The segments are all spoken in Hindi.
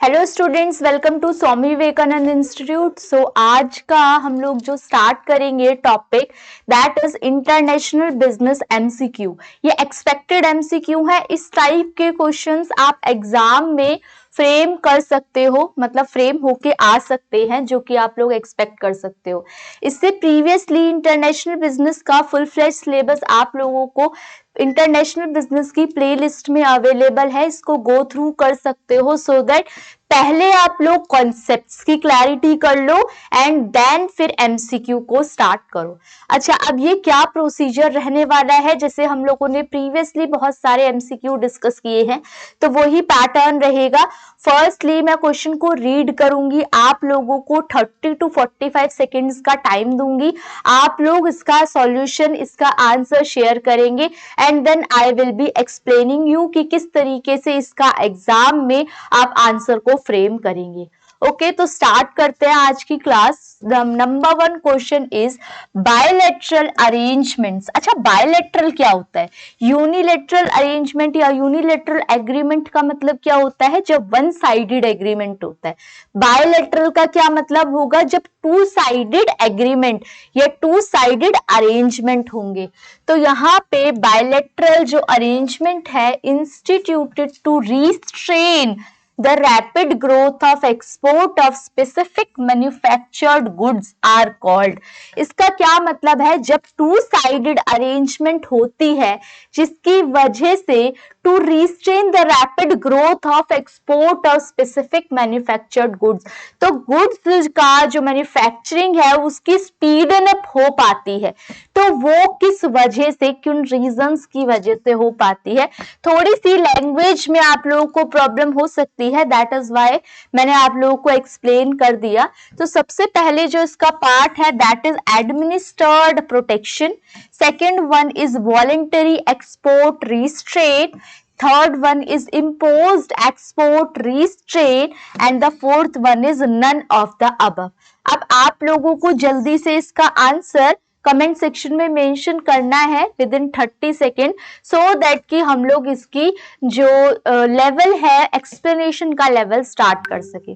Hello students, welcome to Swami Vivekananda institute. So आज का हम लोग जो स्टार्ट करेंगे topic that is international business MCQ. ये एक्सपेक्टेड एमसीक्यू है। इस टाइप के क्वेश्चंस आप एग्जाम में फ्रेम कर सकते हो, मतलब फ्रेम होके आ सकते हैं, जो कि आप लोग एक्सपेक्ट कर सकते हो। इससे प्रीवियसली इंटरनेशनल बिजनेस का फुल फ्लेज सिलेबस आप लोगों को इंटरनेशनल बिजनेस की प्लेलिस्ट में अवेलेबल है, इसको गो थ्रू कर सकते हो सो दैट पहले आप लोग कॉन्सेप्ट्स की क्लैरिटी कर लो एंड देन फिर एमसीक्यू को स्टार्ट करो। अच्छा, अब ये क्या प्रोसीजर रहने वाला है, जैसे हम लोगों ने प्रीवियसली बहुत सारे एमसीक्यू डिस्कस किए हैं, तो वही पैटर्न रहेगा। फर्स्टली मैं क्वेश्चन को रीड करूंगी, आप लोगों को 30 to 45 सेकेंड्स का टाइम दूंगी, आप लोग इसका सॉल्यूशन, इसका आंसर शेयर करेंगे and then I will be explaining you कि किस तरीके से इसका एग्जाम में आप आंसर को फ्रेम करेंगे। ओके, तो स्टार्ट करते हैं आज की class. Number 1 question is bilateral arrangements. अच्छा, बायलैटरल क्या होता है? यूनिलैटरल अरेंजमेंट या यूनिलैटरल एग्रीमेंट का मतलब क्या होता है? जब वन साइडेड एग्रीमेंट होता है। बायलैटरल का क्या मतलब होगा? जब टू साइडेड एग्रीमेंट या टू साइडेड अरेंजमेंट होंगे। तो यहाँ पे बायलैटरल जो अरेंजमेंट है, instituted to restrain the rapid growth of export of specific manufactured goods are called। इसका क्या मतलब है? जब टू साइडेड अरेंजमेंट होती है जिसकी वजह से to restrain the rapid growth of export of specific manufactured goods, तो गुड्स का जो मैन्युफैक्चरिंग है उसकी स्पीड अप हो पाती है। तो वो किस वजह से, किन रीजंस की वजह से हो पाती है? थोड़ी सी लैंग्वेज में आप लोगों को प्रॉब्लम हो सकती है, दैट इज वाई मैंने आप लोगों को एक्सप्लेन कर दिया। तो सबसे पहले जो इसका पार्ट है that is administered protection, second one is voluntary export restrain, third one is imposed export restraint and the fourth one is none of the above। अब आप लोगों को जल्दी से इसका आंसर कमेंट सेक्शन में मेंशन करना है with in 30 second, so that कि हम लोग इसकी जो लेवल है, एक्सप्लेनेशन का लेवल स्टार्ट कर सके।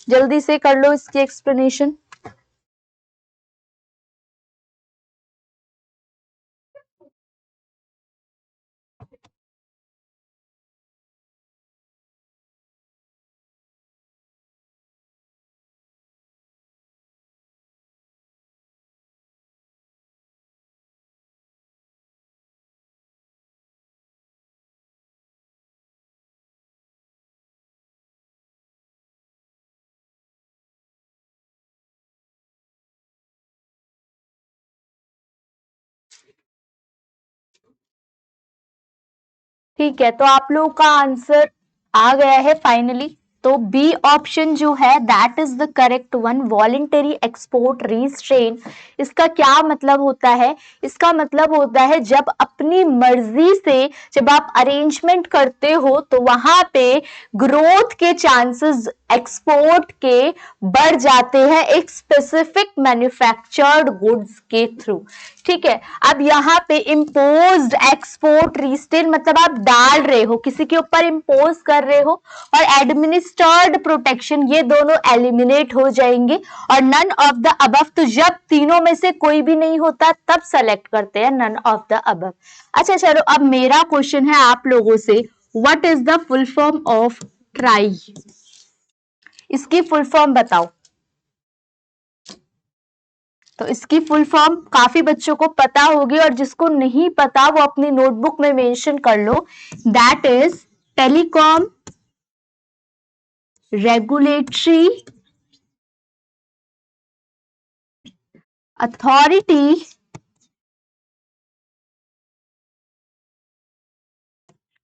जल्दी से कर लो इसकी एक्सप्लेनेशन। ठीक है, तो आप लोगों का आंसर आ गया है फाइनली। तो बी ऑप्शन जो है that is the correct one, voluntary export restrain. इसका क्या मतलब होता है? इसका मतलब होता है जब अपनी मर्जी से जब आप अरेंजमेंट करते हो तो वहां पे ग्रोथ के चांसेस एक्सपोर्ट के बढ़ जाते हैं एक स्पेसिफिक मैन्युफैक्चर्ड गुड्स के थ्रू। ठीक है, अब यहाँ पे इम्पोज्ड एक्सपोर्ट रिस्ट्रेन मतलब आप डाल रहे हो, किसी के ऊपर इम्पोज कर रहे हो, और एडमिनिस्टर्ड प्रोटेक्शन, ये दोनों एलिमिनेट हो जाएंगे। और नन ऑफ द अबव, तो जब तीनों में से कोई भी नहीं होता तब सेलेक्ट करते हैं नन ऑफ द अबव। अच्छा चलो, अब मेरा क्वेश्चन है आप लोगों से, what is the full form of try? इसकी फुल फॉर्म बताओ। तो इसकी फुल फॉर्म काफी बच्चों को पता होगी, और जिसको नहीं पता वो अपनी नोटबुक में मेंशन कर लो। That is telecom regulatory authority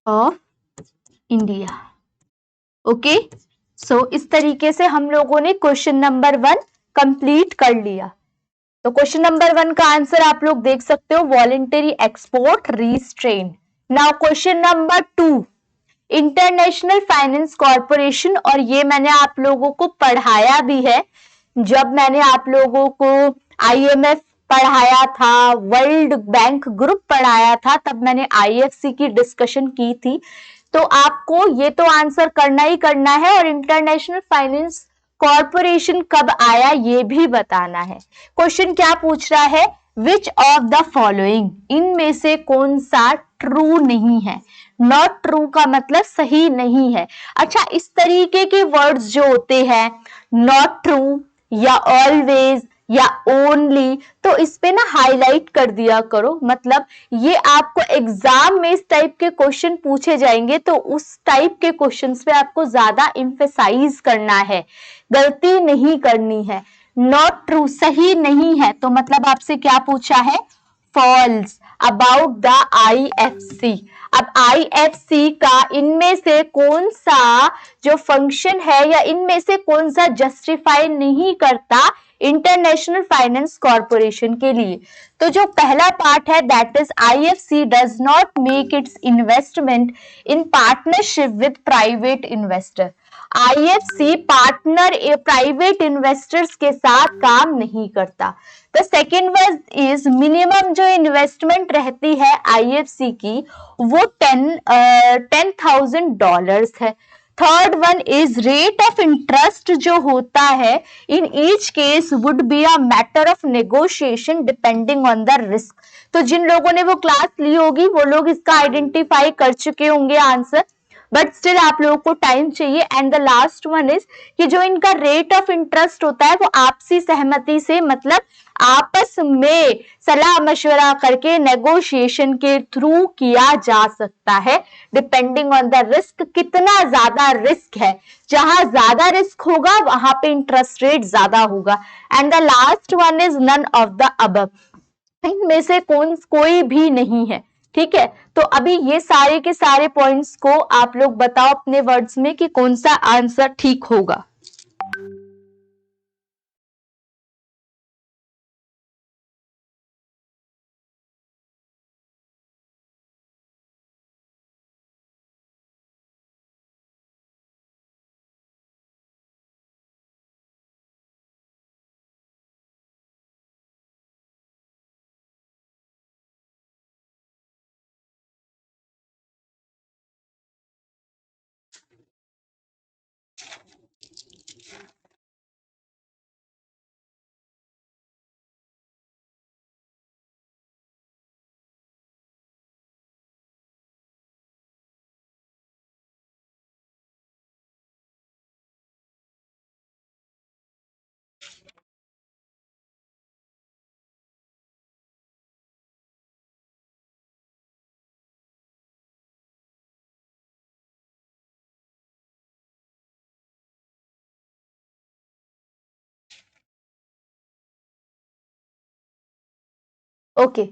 of India. Okay, so इस तरीके से हम लोगों ने क्वेश्चन नंबर 1 कंप्लीट कर लिया। तो क्वेश्चन नंबर 1 का आंसर आप लोग देख सकते हो, voluntary export restrain. Now question number 2, international finance corporation, और ये मैंने आप लोगों को पढ़ाया भी है। जब मैंने आप लोगों को आईएमएफ पढ़ाया था, वर्ल्ड बैंक ग्रुप पढ़ाया था, तब मैंने आईएफसी की डिस्कशन की थी। तो आपको ये तो आंसर करना ही करना है और इंटरनेशनल फाइनेंस कॉर्पोरेशन कब आया ये भी बताना है। क्वेश्चन क्या पूछ रहा है, विच ऑफ द फॉलोइंग, इनमें से कौन सा ट्रू नहीं है। नॉट ट्रू का मतलब सही नहीं है। अच्छा, इस तरीके के वर्ड्स जो होते हैं नॉट ट्रू या ऑलवेज या ओनली, तो इस पे ना हाईलाइट कर दिया करो। मतलब ये आपको एग्जाम में इस टाइप के क्वेश्चन पूछे जाएंगे तो उस टाइप के क्वेश्चंस पे आपको ज्यादा एम्फेसाइज करना है, गलती नहीं करनी है। नॉट ट्रू सही नहीं है, तो मतलब आपसे क्या पूछा है, फॉल्स अबाउट द IFC। अब IFC का इनमें से कौन सा जो फंक्शन है या इनमें से कौन सा जस्टिफाई नहीं करता इंटरनेशनल फाइनेंस कॉर्पोरेशन के लिए। तो जो पहला पार्ट है that is IFC does not make it's investment in partnership with private investor. IFC partner private investors के साथ काम नहीं करता। The second word is minimum जो इन्वेस्टमेंट रहती है IFC की वो $10,000 है। Third one is rate of interest जो होता है in each case would be a matter of negotiation depending on the risk. तो जिन लोगों ने वो क्लास ली होगी वो लोग इसका आइडेंटिफाई कर चुके होंगे आंसर, बट स्टिल आप लोगों को टाइम चाहिए। And the last one is कि जो इनका रेट ऑफ इंटरेस्ट होता है वो आपसी सहमति से, मतलब आपस में सलाह मशवरा करके नेगोशिएशन के थ्रू किया जा सकता है डिपेंडिंग ऑन द रिस्क। कितना ज्यादा रिस्क है, जहां ज्यादा रिस्क होगा वहां पे इंटरेस्ट रेट ज्यादा होगा। And the last one is none of the above, इनमें से कोई भी नहीं है। ठीक है, तो अभी ये सारे के सारे पॉइंट्स को आप लोग बताओ अपने वर्ड्स में कि कौन सा आंसर ठीक होगा। ओके,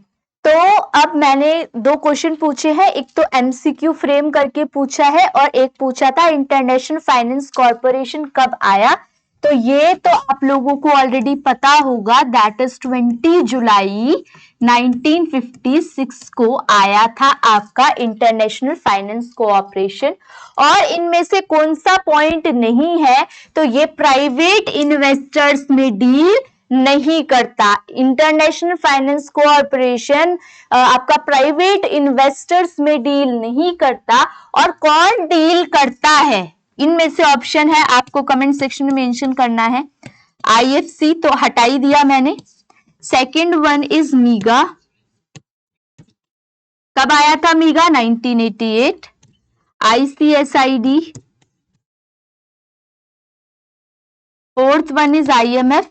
तो अब मैंने दो क्वेश्चन पूछे हैं, एक तो MCQ फ्रेम करके पूछा है और एक पूछा था इंटरनेशनल फाइनेंस कॉर्पोरेशन कब आया। तो ये तो आप लोगों को ऑलरेडी पता होगा, दैट इज 20 जुलाई 1956 को आया था आपका इंटरनेशनल फाइनेंस कोऑपरेशन। और इनमें से कौन सा पॉइंट नहीं है, तो ये प्राइवेट इन्वेस्टर्स में डील नहीं करता। इंटरनेशनल फाइनेंस कोऑपरेशन आपका प्राइवेट इन्वेस्टर्स में डील नहीं करता। और कौन डील करता है, इनमें से ऑप्शन है, आपको कमेंट सेक्शन में मेंशन करना है। IFC तो हटा ही दिया मैंने। सेकंड वन इज मीगा, कब आया था मीगा, 1988। ICSID, fourth one is IMF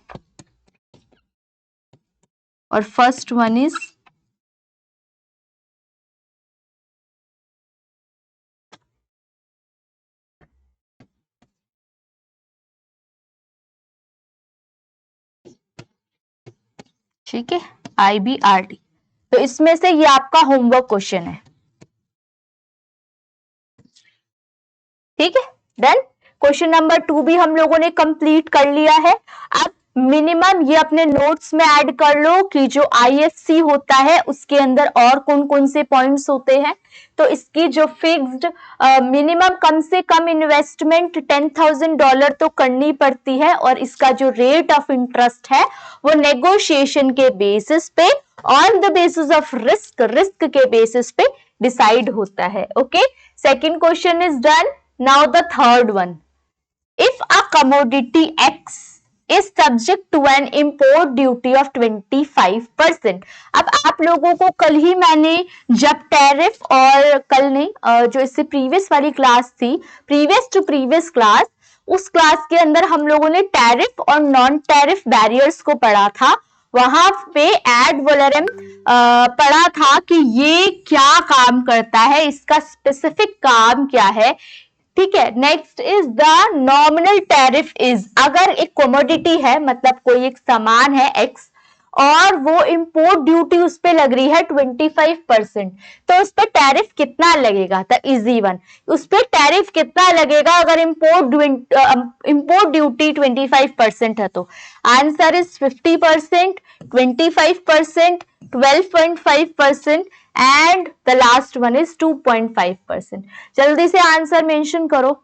और फर्स्ट वन इज ठीक है IBRD। तो इसमें से ये आपका होमवर्क क्वेश्चन है। ठीक है, डन। क्वेश्चन नंबर 2 भी हम लोगों ने कंप्लीट कर लिया है। अब मिनिमम ये अपने नोट्स में ऐड कर लो कि जो IFC होता है उसके अंदर और कौन कौन से पॉइंट्स होते हैं। तो इसकी जो फिक्स्ड मिनिमम कम से कम इन्वेस्टमेंट $10,000 तो करनी पड़ती है और इसका जो रेट ऑफ इंटरेस्ट है वो नेगोशिएशन के बेसिस पे, on the basis of risk के बेसिस पे डिसाइड होता है। Okay, Second question is done. Now the third one. If a commodity X is subject to an import duty of 25%. अब आप लोगों को कल ही मैंने जब टैरिफ, और कल नहीं, जो इससे प्रीवियस वाली क्लास थी, प्रीवियस टू प्रीवियस क्लास, उस क्लास के अंदर हम लोगों ने टैरिफ और नॉन टैरिफ बैरियर्स को पढ़ा था। वहां पे एड वैलोरम पढ़ा था कि ये क्या काम करता है, इसका स्पेसिफिक काम क्या है। ठीक है, next is the nominal tariff is, अगर एक कमोडिटी है, मतलब कोई एक सामान है एक्स और वो इंपोर्ट ड्यूटी उस पे लग रही है 25%, तो उस पे टैरिफ कितना लगेगा? द इजी वन, उस पे टैरिफ कितना लगेगा अगर इंपोर्ट ड्यूटी 25% है? तो answer is 50%, 25%, 12.5% and the last one is 2.5%। जल्दी से आंसर मेंशन करो।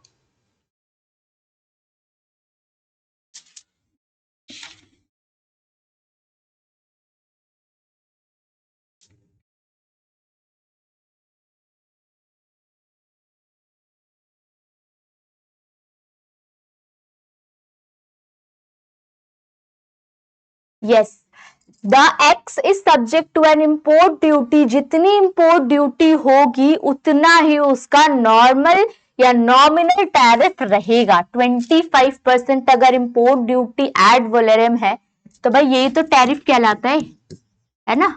Yes, the X is subject to an import duty, जितनी इंपोर्ट ड्यूटी होगी उतना ही उसका नॉर्मल या नॉमिनल टैरिफ रहेगा। 25% अगर इंपोर्ट ड्यूटी एड वैलोरम है तो भाई यही तो टैरिफ कहलाता है ना?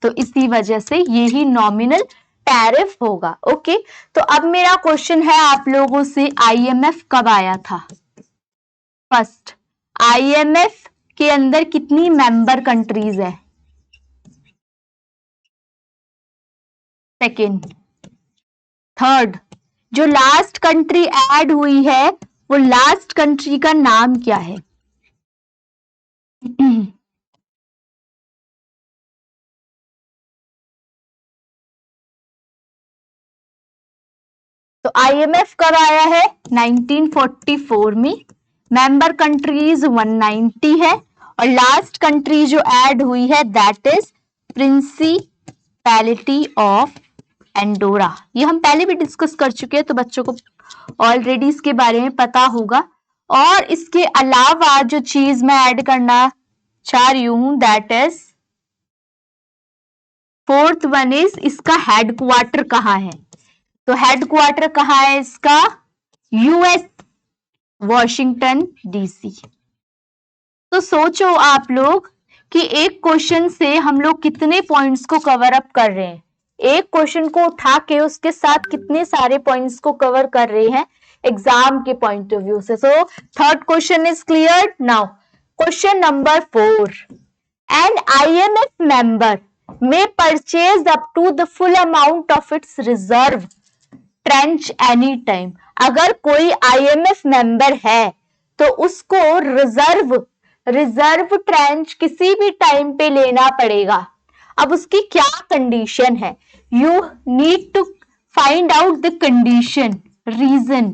तो इसी वजह से यही नॉमिनल टैरिफ होगा। ओके, तो अब मेरा क्वेश्चन है आप लोगों से, आईएमएफ कब आया था? फर्स्ट, आईएमएफ के अंदर कितनी मेंबर कंट्रीज है? सेकेंड, थर्ड, जो लास्ट कंट्री ऐड हुई है वो लास्ट कंट्री का नाम क्या है? तो आईएमएफ कब आया है? 1944 में। मेंबर कंट्रीज 190 है और लास्ट कंट्री जो ऐड हुई है that is principality of Andorra. ये हम पहले भी डिस्कस कर चुके हैं, तो बच्चों को ऑलरेडी इसके बारे में पता होगा। और इसके अलावा जो चीज मैं ऐड करना चाह रही हूं that is fourth one is, इसका हेडक्वार्टर कहाँ है? तो हेडक्वार्टर कहाँ है इसका? US, Washington DC. तो सोचो आप लोग कि एक क्वेश्चन से हम लोग कितने पॉइंट्स को कवर अप कर रहे हैं। एक क्वेश्चन को उठा के उसके साथ कितने सारे पॉइंट्स को कवर कर रहे हैं एग्जाम के पॉइंट ऑफ व्यू से। So third question is clear. Now question number 4, an IMF member may purchase up to the full amount of its reserve trench any time. अगर कोई आईएमएफ मेंबर है तो उसको रिजर्व ट्रेंच किसी भी टाइम पे लेना पड़ेगा। अब उसकी क्या कंडीशन है? You need to find out the condition, reason.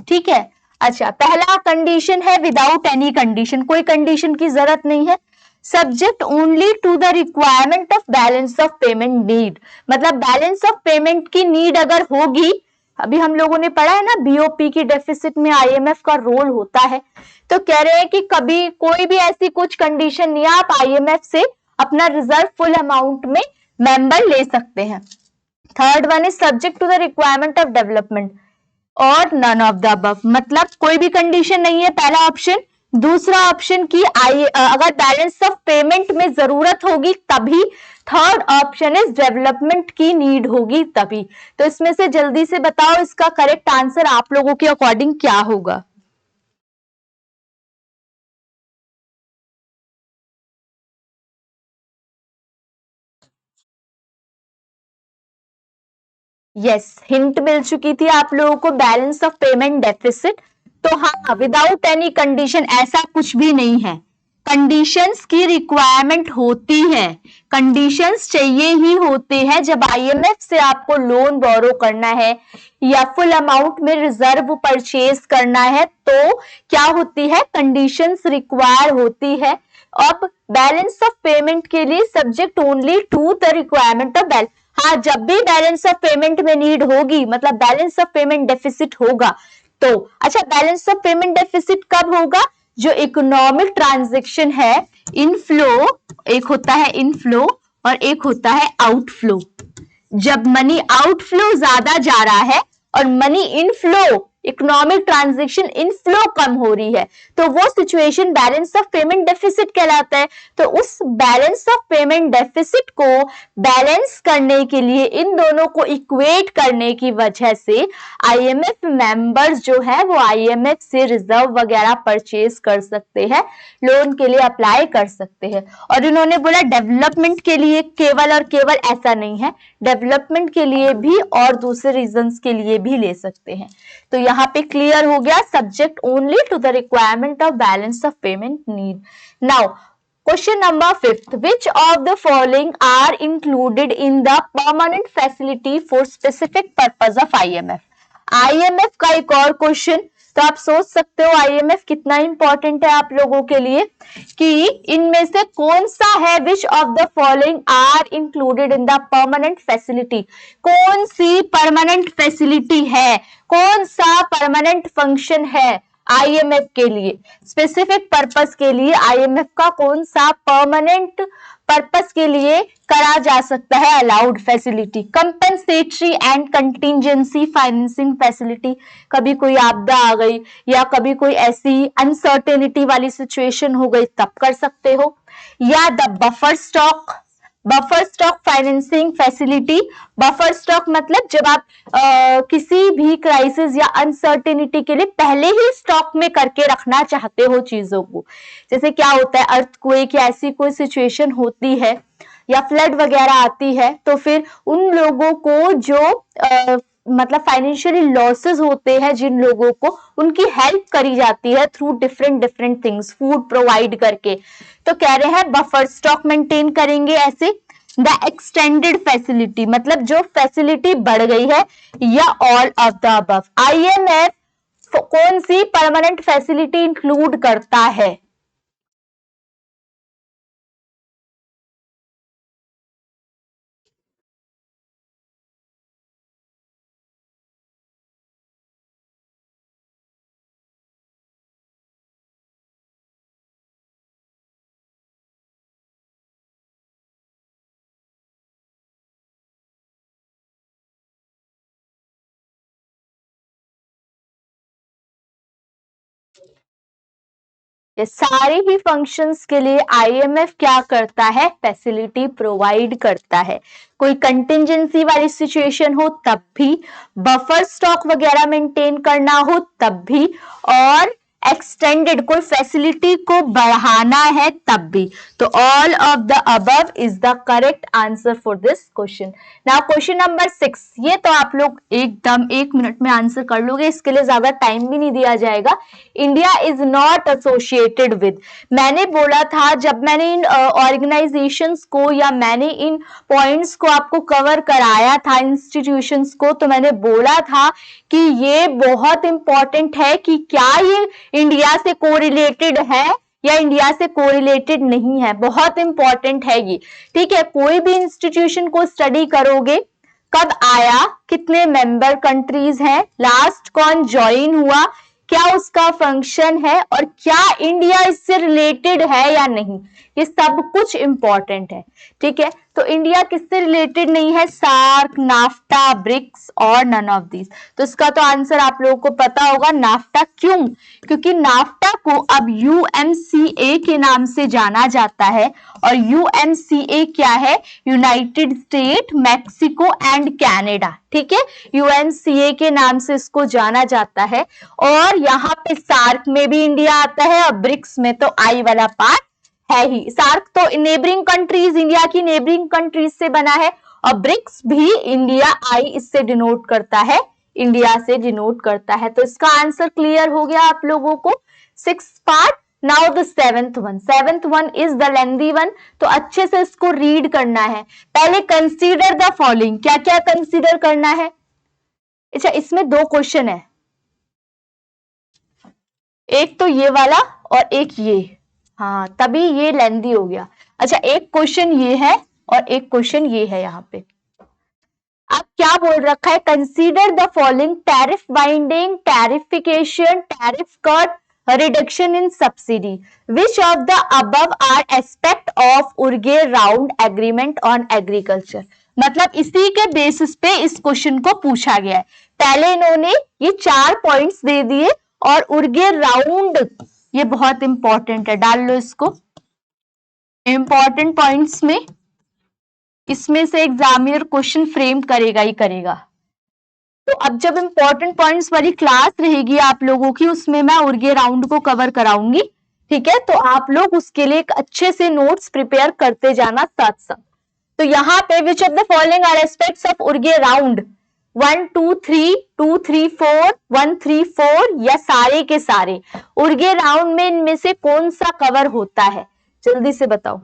ठीक है, अच्छा, पहला कंडीशन है विदाउट एनी कंडीशन, कोई कंडीशन की जरूरत नहीं है। Subject only to the requirement of balance of payment need, मतलब बैलेंस ऑफ पेमेंट की नीड अगर होगी, अभी हम लोगों ने पढ़ा है ना बीओपी की डेफिसिट में आईएमएफ का रोल होता है, तो कह रहे हैं कि कभी कोई भी ऐसी कुछ कंडीशन नहीं है, आप आईएमएफ से अपना रिजर्व फुल अमाउंट में मेंबर ले सकते हैं। Third one is subject to the requirement of development और नन ऑफ द अबव, मतलब कोई भी कंडीशन नहीं है, पहला ऑप्शन। दूसरा ऑप्शन की अगर बैलेंस ऑफ पेमेंट में जरूरत होगी तभी। थर्ड ऑप्शन इज डेवलपमेंट की नीड होगी तभी। तो इसमें से जल्दी से बताओ इसका करेक्ट आंसर आप लोगों के अकॉर्डिंग क्या होगा? यस, हिंट मिल चुकी थी आप लोगों को, बैलेंस ऑफ पेमेंट डेफिसिट। तो हाँ, विदाउट एनी कंडीशन ऐसा कुछ भी नहीं है, कंडीशंस की रिक्वायरमेंट होती है, कंडीशंस चाहिए ही होते हैं जब आईएमएफ से आपको लोन बोरो करना है या फुल अमाउंट में रिजर्व परचेज करना है, तो क्या होती है, कंडीशंस रिक्वायर होती है। अब बैलेंस ऑफ पेमेंट के लिए subject only to the requirement of balance, हाँ, जब भी बैलेंस ऑफ पेमेंट में नीड होगी, मतलब बैलेंस ऑफ पेमेंट डेफिसिट होगा तो अच्छा, बैलेंस ऑफ पेमेंट डेफिसिट कब होगा? जो इकोनॉमिक ट्रांजेक्शन है, इनफ्लो, एक होता है इनफ्लो और एक होता है आउटफ्लो। जब मनी आउटफ्लो ज्यादा जा रहा है और money inflow, economic transaction inflow कम हो रही है, तो वो situation balance of payment deficit कहलाता है। तो उस बैलेंस ऑफ पेमेंट डेफिसिट को बैलेंस करने के लिए, इन दोनों को इक्वेट करने की वजह से आईएमएफ मेंबर्स जो है वो आईएमएफ से रिजर्व वगैरह परचेज कर सकते हैं, लोन के लिए अप्लाई कर सकते हैं। और इन्होंने बोला डेवलपमेंट के लिए केवल और केवल, ऐसा नहीं है, डेवलपमेंट के लिए भी और दूसरे रीजंस के लिए भी ले सकते हैं। तो यहाँ पे क्लियर हो गया, subject only to the requirement of balance of payment need. Now question number 5, which of the following are included in the permanent facility for specific purpose of IMF? IMF का एक और क्वेश्चन, तो आप सोच सकते हो IMF कितना इंपॉर्टेंट है आप लोगों के लिए, कि इनमें से कौन सा है which of the following are included in the permanent facility, कौन सी परमानेंट फैसिलिटी है, कौन सा परमानेंट फंक्शन है आईएमएफ के लिए, स्पेसिफिक पर्पस के लिए आईएमएफ का कौन सा परमानेंट पर्पस के लिए करा जा सकता है allowed facility? Compensatory and contingency financing facility, कभी कोई आपदा आ गई या कभी कोई ऐसी अनसर्टेनिटी वाली सिचुएशन हो गई तब कर सकते हो, या the buffer stock financing facility. Buffer stock मतलब जब आप किसी भी क्राइसिस या अनसर्टेनिटी के लिए पहले ही स्टॉक में करके रखना चाहते हो चीजों को, जैसे क्या होता है अर्थक्वेक या ऐसी कोई सिचुएशन होती है या फ्लड वगैरह आती है, तो फिर उन लोगों को जो मतलब फाइनेंशियली लॉसेस होते हैं जिन लोगों को, उनकी हेल्प करी जाती है through different things, food provide करके। तो कह रहे हैं बफर स्टॉक मेंटेन करेंगे ऐसे। द एक्सटेंडेड फैसिलिटी मतलब जो फैसिलिटी बढ़ गई है, या all of the above. IMF कौन सी परमानेंट फैसिलिटी इंक्लूड करता है? ये सारे ही फंक्शंस के लिए आईएमएफ क्या करता है? फैसिलिटी प्रोवाइड करता है। कोई कंटिजेंसी वाली सिचुएशन हो तब भी, बफर स्टॉक वगैरह मेंटेन करना हो तब भी, और एक्सटेंडेड कोई फैसिलिटी को बढ़ाना है तब भी। तो all of the above is the correct answer for this question. Now question number 6, ये तो आप लोग एकदम 1 मिनट में आंसर कर लोगे, इसके लिए ज्यादा टाइम भी नहीं दिया जाएगा। India is not associated with, मैंने बोला था जब मैंने इन ऑर्गेनाइजेशंस को या मैंने इन पॉइंट्स को आपको कवर कराया था इंस्टीट्यूशंस को, तो मैंने बोला था कि ये बहुत इंपॉर्टेंट है कि क्या ये इंडिया से कोरिलेटेड है या इंडिया से कोरिलेटेड नहीं है, बहुत इंपॉर्टेंट है ये। ठीक है, कोई भी इंस्टीट्यूशन को स्टडी करोगे, कब आया, कितने मेंबर कंट्रीज हैं, लास्ट कौन ज्वाइन हुआ, क्या उसका फंक्शन है, और क्या इंडिया इससे रिलेटेड है या नहीं, ये सब कुछ इंपॉर्टेंट है। ठीक है, तो इंडिया किससे रिलेटेड नहीं है? सार्क, नाफ्टा, ब्रिक्स और नन ऑफ दीज। तो इसका तो आंसर आप लोगों को पता होगा, नाफ्टा। क्यों? क्योंकि नाफ्टा को अब यूएमसीए के नाम से जाना जाता है, और यूएमसीए क्या है? United state, Mexico and Canada. ठीक है, यूएनसीए के नाम से इसको जाना जाता है। और यहाँ पे सार्क में भी इंडिया आता है, और ब्रिक्स में तो आई वाला पार्ट है ही। सार्क तो नेबरिंग कंट्रीज, इंडिया की नेबरिंग कंट्रीज से बना है, और ब्रिक्स भी इंडिया, आई इससे डिनोट करता है, इंडिया से डिनोट करता है। तो इसका आंसर क्लियर हो गया आप लोगों को, 6th part. Now the 7th one is the lengthy one, तो अच्छे से इसको रीड करना है। पहले कंसीडर द फॉलोइंग, क्या क्या कंसीडर करना है? अच्छा, इसमें 2 क्वेश्चन है, एक तो ये वाला और एक ये, हाँ तभी ये लेंदी हो गया। अच्छा, एक क्वेश्चन ये है और एक क्वेश्चन ये है यहाँ पे। अब क्या बोल रखा है, consider the following tariff binding, tariffication, tariff cut, reduction in subsidy, which of the above are aspect of Uruguay round agreement on agriculture. मतलब इसी के बेसिस पे इस क्वेश्चन को पूछा गया है। पहले इन्होंने ये 4 पॉइंट्स दे दिए और उर्गे राउंड, ये बहुत इंपॉर्टेंट है, डाल लो इसको इंपॉर्टेंट पॉइंट्स में, इसमें से एग्जामिनर क्वेश्चन फ्रेम करेगा ही करेगा। तो अब जब इंपॉर्टेंट पॉइंट्स वाली क्लास रहेगी आप लोगों की, उसमें मैं उर्गे राउंड को कवर कराऊंगी, ठीक है। तो आप लोग उसके लिए एक अच्छे से नोट्स प्रिपेयर करते जाना साथ साथ। तो यहाँ पे which of the following are aspects of Uruguay round, 1 2 3 2 3 4 1 3 4 या सारे के सारे उर्गे राउंड में इनमें से कौन सा कवर होता है, जल्दी से बताओ।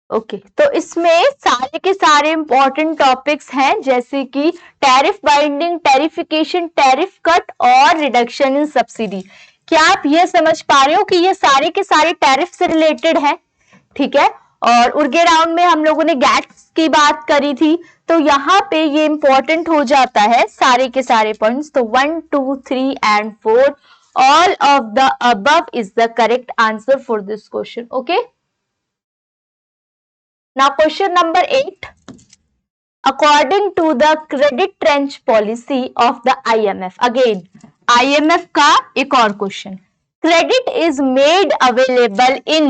ओके तो इसमें सारे के सारे इंपॉर्टेंट टॉपिक्स हैं, जैसे कि tariff binding, tariffication, tariff cut और रिडक्शन इन सब्सिडी। क्या आप ये समझ पा रहे हो कि ये सारे के सारे टैरिफ से रिलेटेड है, ठीक है। और उर्गे राउंड में हम लोगों ने गैट्स की बात करी थी, तो यहाँ पे ये इंपॉर्टेंट हो जाता है सारे के सारे पॉइंट्स। तो 1 2 3 and 4 all of the above is the correct answer for this question. Okay, now question number 8, according to the credit tranche policy of the IMF, again IMF का एक और question, credit is made available in,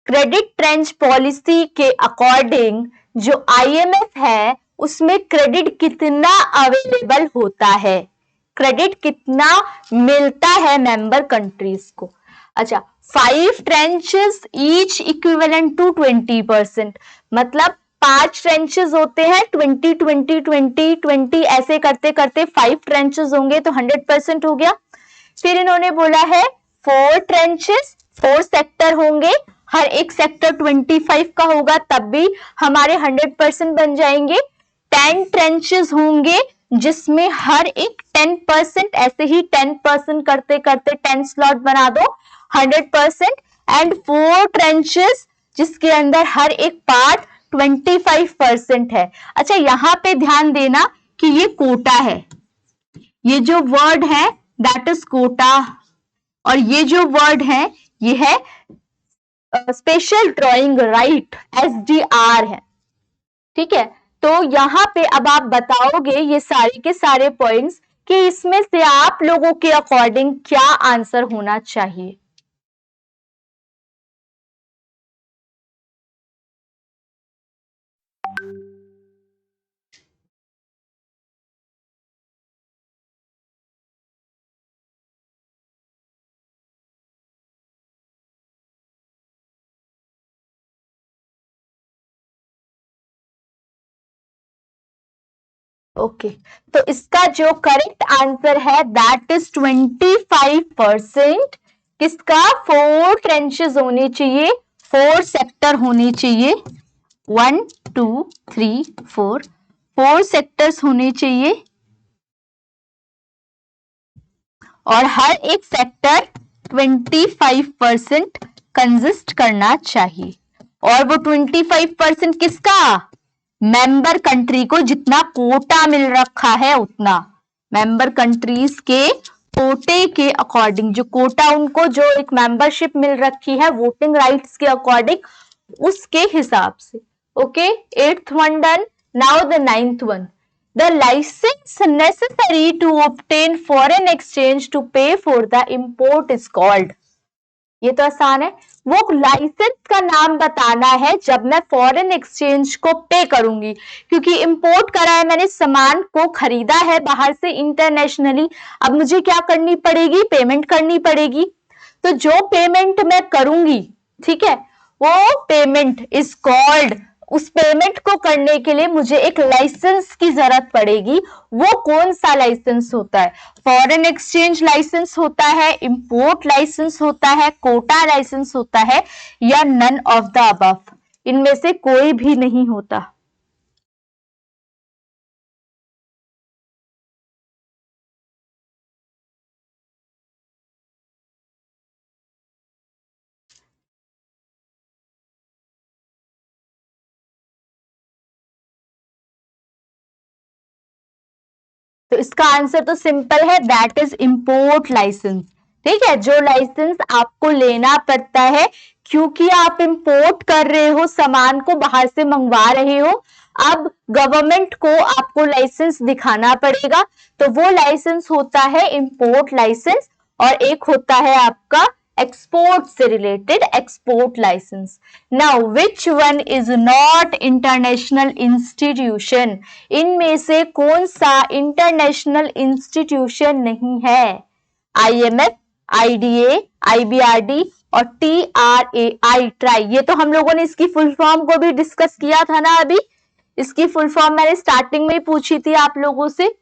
credit tranche policy के अकॉर्डिंग जो IMF है उसमें क्रेडिट कितना अवेलेबल होता है, क्रेडिट कितना मिलता है मेंबर कंट्रीज को। अच्छा, 5 ट्रेंचेस ईच इक्विवेलेंट टू 20%, मतलब 5 ट्रेंचेस होते हैं, 20 20 20 20 ऐसे करते करते 5 ट्रेंचेस होंगे तो 100% हो गया। फिर इन्होंने बोला है 4 ट्रेंचेस, 4 सेक्टर होंगे, हर एक सेक्टर 25 का होगा तब भी हमारे 100% बन जाएंगे। 10 ट्रेंचेस होंगे जिसमें हर एक 10%, ऐसे ही 10% करते करते 10 स्लॉट बना दो 100%, एंड 4 ट्रेंचेस जिसके अंदर हर एक पार्ट 25% है। अच्छा, यहां पे ध्यान देना कि ये कोटा है, ये जो वर्ड है दैट इज कोटा, और ये जो वर्ड है ये है स्पेशल ड्राइंग राइट, SDR है, ठीक है। तो यहाँ पे अब आप बताओगे ये सारे के सारे पॉइंट्स कि इसमें से आप लोगों के अकॉर्डिंग क्या आंसर होना चाहिए। ओके तो इसका जो करेक्ट आंसर है दैट इज 25%। किसका, 4 ट्रेंचेस होने चाहिए, 4 सेक्टर होने चाहिए, 1 2 3 4 सेक्टर्स होने चाहिए, और हर एक सेक्टर 25% कंसिस्ट करना चाहिए। और वो 25% किसका, मेंबर कंट्री को, जितना कोटा मिल रखा है उतना, मेंबर कंट्रीज के कोटे के अकॉर्डिंग, जो कोटा उनको जो एक मेंबरशिप मिल रखी है वोटिंग राइट्स के अकॉर्डिंग, उसके हिसाब से। Okay, 8th one done, now the 9th one, the license necessary to obtain foreign exchange to pay for the import is called. ये तो आसान है, वो लाइसेंस का नाम बताना है जब मैं फॉरेन एक्सचेंज को पे करूंगी, क्योंकि इंपोर्ट करा है मैंने, सामान को खरीदा है बाहर से इंटरनेशनली, अब मुझे क्या करनी पड़ेगी, पेमेंट करनी पड़ेगी। तो जो पेमेंट मैं करूंगी, ठीक है, वो पेमेंट इज कॉल्ड उस पेमेंट को करने के लिए मुझे एक लाइसेंस की जरूरत पड़ेगी। वो कौन सा लाइसेंस होता है? फॉरेन एक्सचेंज लाइसेंस होता है, इंपोर्ट लाइसेंस होता है, कोटा लाइसेंस होता है, या नन ऑफ द अबव? इनमें से कोई भी नहीं होता। तो इसका आंसर तो सिंपल है, दैट इज इंपोर्ट लाइसेंस। ठीक है, जो लाइसेंस आपको लेना पड़ता है क्योंकि आप इंपोर्ट कर रहे हो, सामान को बाहर से मंगवा रहे हो। अब गवर्नमेंट को आपको लाइसेंस दिखाना पड़ेगा, तो वो लाइसेंस होता है इंपोर्ट लाइसेंस, और एक होता है आपका एक्सपोर्ट से related export licence. Now which one is not international institution? इनमें से कौन सा इंटरनेशनल इंस्टीट्यूशन नहीं है? IMF, IDA, IBRD और TRAI, ट्राई। ये तो हम लोगों ने इसकी फुल फॉर्म को भी डिस्कस किया था ना अभी। इसकी फुल फॉर्म मैंने स्टार्टिंग में ही पूछी थी आप लोगों से।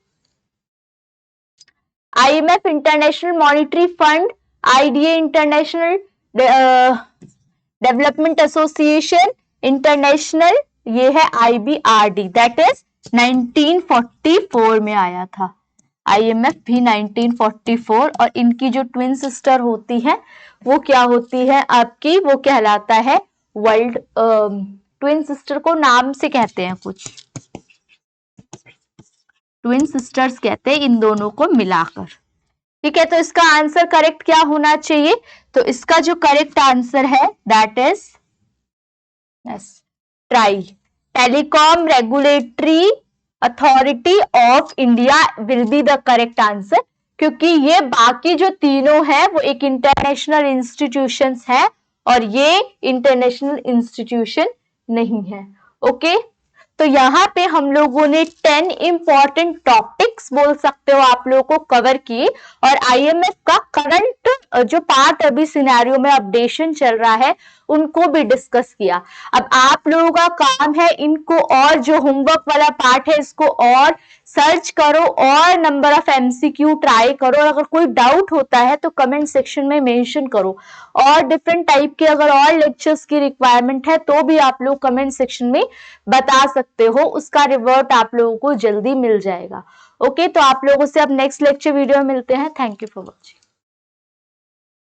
IMF international monetary fund, IDA international development association international, ये है IBRD, दैट इज 1944 में आया था। IMF भी 1944, और इनकी जो ट्विन सिस्टर होती है वो क्या होती है आपकी? वो कहलाता है वर्ल्ड ट्विन सिस्टर को नाम से कहते हैं कुछ, ट्विन सिस्टर्स कहते हैं इन दोनों को मिलाकर। ठीक है, तो इसका आंसर करेक्ट क्या होना चाहिए? तो इसका जो करेक्ट आंसर है that is try, telecom regulatory authority of India will be the correct answer, क्योंकि ये बाकी जो तीनों है वो एक इंटरनेशनल इंस्टीट्यूशंस है और ये इंटरनेशनल इंस्टीट्यूशन नहीं है। ओके, तो यहाँ पे हम लोगों ने 10 इंपॉर्टेंट टॉपिक्स बोल सकते हो आप लोगों को कवर किए, और IMF का करंट जो पार्ट अभी सिनेरियो में अपडेशन चल रहा है उनको भी डिस्कस किया। अब आप लोगों का काम है इनको, और जो होमवर्क वाला पार्ट है इसको और सर्च करो और नंबर ऑफ MCQ ट्राई करो, और अगर कोई डाउट होता है तो कमेंट सेक्शन में मेंशन करो, और डिफरेंट टाइप के अगर और लेक्चर्स की रिक्वायरमेंट है तो भी आप लोग कमेंट सेक्शन में बता सकते हो, उसका रिवर्ट आप लोगों को जल्दी मिल जाएगा। ओके, तो आप लोगों से अब नेक्स्ट लेक्चर वीडियो में मिलते हैं। Thank you for watching.